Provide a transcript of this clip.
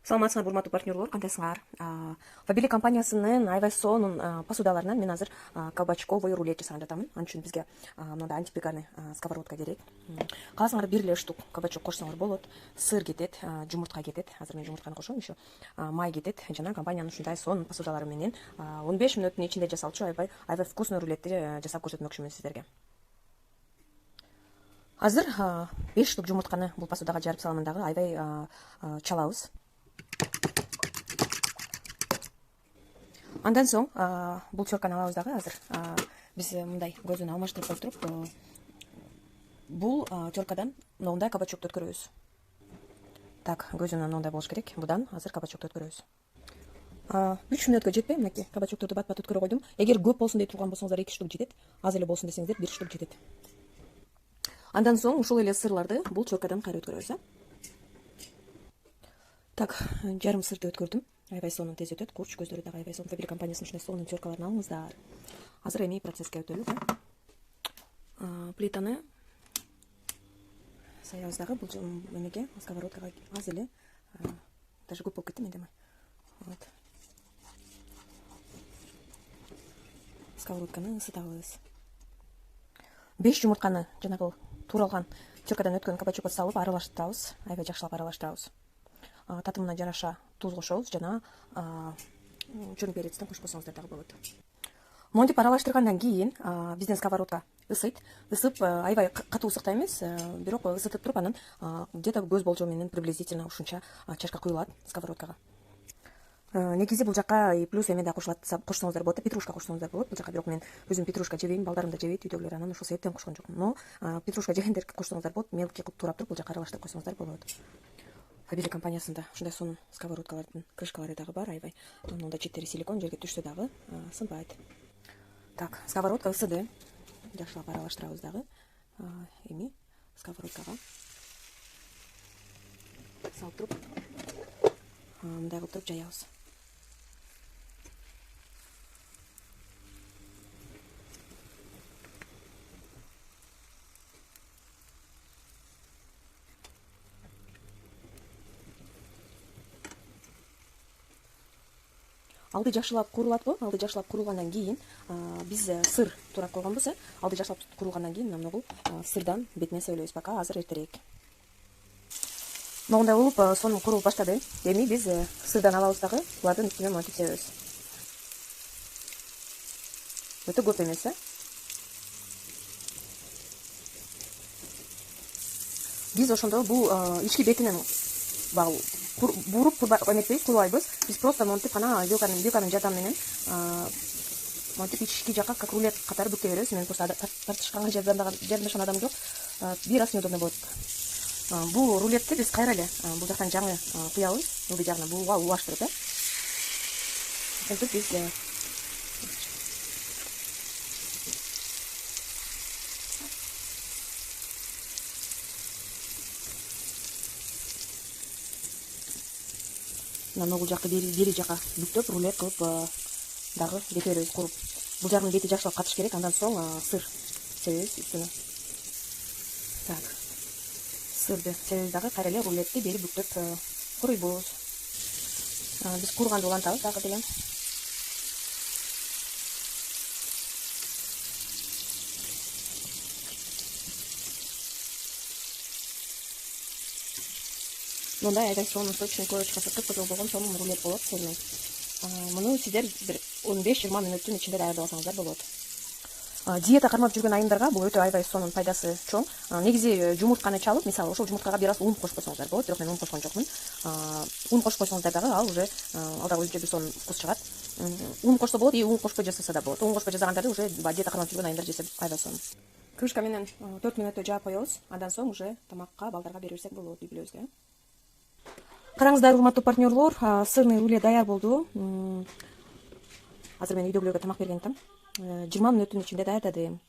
Саламатсыңар, урматтуу партнерлор, кантайсыңар? Фабили компаниясынын аябай сонун посудаларынан мен азыр кабачковый рулет жасаган жатамын. Анын үчүн бизге мындай антипригарный сковородка керек. Кааласаңар бир эле штук кабачок кошсоңор болот. Сыр кетет, жумуртка кетет. Азыр мен жумуртканы кошом, еще май кетет. Жана компаниянын ушундай сонун посудалары менен 15 мүнөттүн ичинде жасалчу аябай вкусный рулетти жасап көрсөтмөкчүмүн сиздерге. Азыр 5 штук жумуртканы бул посудага жарып саламын дагы, аябай чалабыз. Андан соң бул чорканы алабыз дагы. Азыр биз мындай көзүн алмаштырып коюп туруп, бул чоркадан мындай кабачокду өткөрөбүз. Так, көзүн мындай болуш керек. Будан азыр кабачокду өткөрөбүз. 3 мүнөткө жетпей, мынакей кабачокторду бат-бат өткөрө койдум. Эгер көп болсун дей турган болсоңуздар 2 штук жетет. Аз эле болсун десеңиздер 1 штук жетет. Андан соң ушул эле сырларды бул чоркадан кайра өткөрөбүз. Так, жарым сырды өткөрдүм. Аябай сонун тез өтөт. Курч көздөрү дагы аябай сонун. Фабили компаниясынын ушундай сонун чоркаларын алыңыздар. Азыр эми процесске өтөлү. Плитаны саябыз дагы бул эмеге, сковородкага аз эле, даже көп болуп кетти менде. Вот. Сковородканы ысытабыз. 5 жумуртканы жанагы тууралган чоркадан өткөн кабачокко салып аралаштырабыз. Аябай жакшылап аралаштырабыз. Татымына жараша туз кошобуз жана чоң перецтен кошпосоңуздар дагы болот. Монтип аралаштыргандан кийин биздин сковородка ысыйт. Ысып аябай катуу ысыкта эмес, бирок ысытып туруп анан где-то көз болжол менен приблизительно ушунча чачка куюлат сковородкага. Негизи бул жака плюс эме да кошсоңуздар болот, петрушка кошсоңуздар болот. Бул жака бирок мен өзүм петрушка жебейм, балдарым да жебейт үйдөгүлөр, анан ошол себептен кошкон жокмун. Но петрушка жегендер кошсоңуздар болот, мелкий кылып туурап туруп бул жака аралаштырып койсоңуздар болот. Фабили компаниясында ушундай сонун сковородкалардын крышкалары дагы бар, аябай. Мында четтери силикон, жерге түшсө дагы сынбайт. Так, сковородка ысыды. Жакшылап аралаштырабыз дагы. Эми сковородкага салып туруп, мындай кылып туруп жаябыз. Алды жакшылап куурулатпы? Алды жакшылап куурулгандан кийин биз сыр туурап койгонбуз. Алды жакшылап куурулгандан кийин могул сырдан бетине себелебиз, пока азыр эртерээк. Могундай болуп сонун куурулуп баштады. Эми биз сырдан алабыз дагы, булардын үстүнө монтип себебиз. Өтө көп эмес. Биз ошондо бул ички бетинен буруп эметпейбиз, куурбайбыз. Биз просто монтип гана вилканын жардамы менен монтип ички жака как рулет катары бүктөй беребиз. Мен просто тартышканга жардамдашкан адам жок. Бир раз неудобно болот. Бул рулетти биз кайра эле бул жактан жаңы куябыз. Ылдый жагына буга улаштырып, антип биз бул жакты бери жака бүктөп рулет кылып дагы кете беребиз куруп. Бул жагынын бети жакшылап катыш керек, андан соң сыр себебиз үстүнө. Так, сырды себебиз дагы кайра эле рулетти бери бүктөп куруйбуз. Биз кууруганды улантабыз дагы деле. Мындай аябай сонун сочный корочкасы кып-кызыл болгон сонун рулет болот. Муну сиздер бир 15-20 мүнөттүн ичинде даярдабасаңыздар болот. Диета кармап жүргөн айымдарга бул өтө аябай сонун пайдасы чоң. Негизи жумуртканы чалып, мисалы ошол жумурткага бир аз ун кошуп койсоңуздар болот, бирок мен ун кошкон жокмун. Ун кошуп койсоңуздар дагы ал уже дагы өзүнчө бир сонун вкус чыгат. Ун кошсо болот, ун кошпой жасаса да болот. Ун кошпой жасагандарды уже диета кармап жүргөн айымдар жесе аябай сонун. Крышка менен 4 мүнөттө жаап коебуз. Андан соң уже тамакка балдарга бере берсек болот, үй-бүлөбүзгө. Караңыздар, урматтуу партнерлор, сырный рулет даяр болду. Азыр мен үйдөгүлөргө тамак берген атам. 20 мүнөттүн ичинде даярдадым.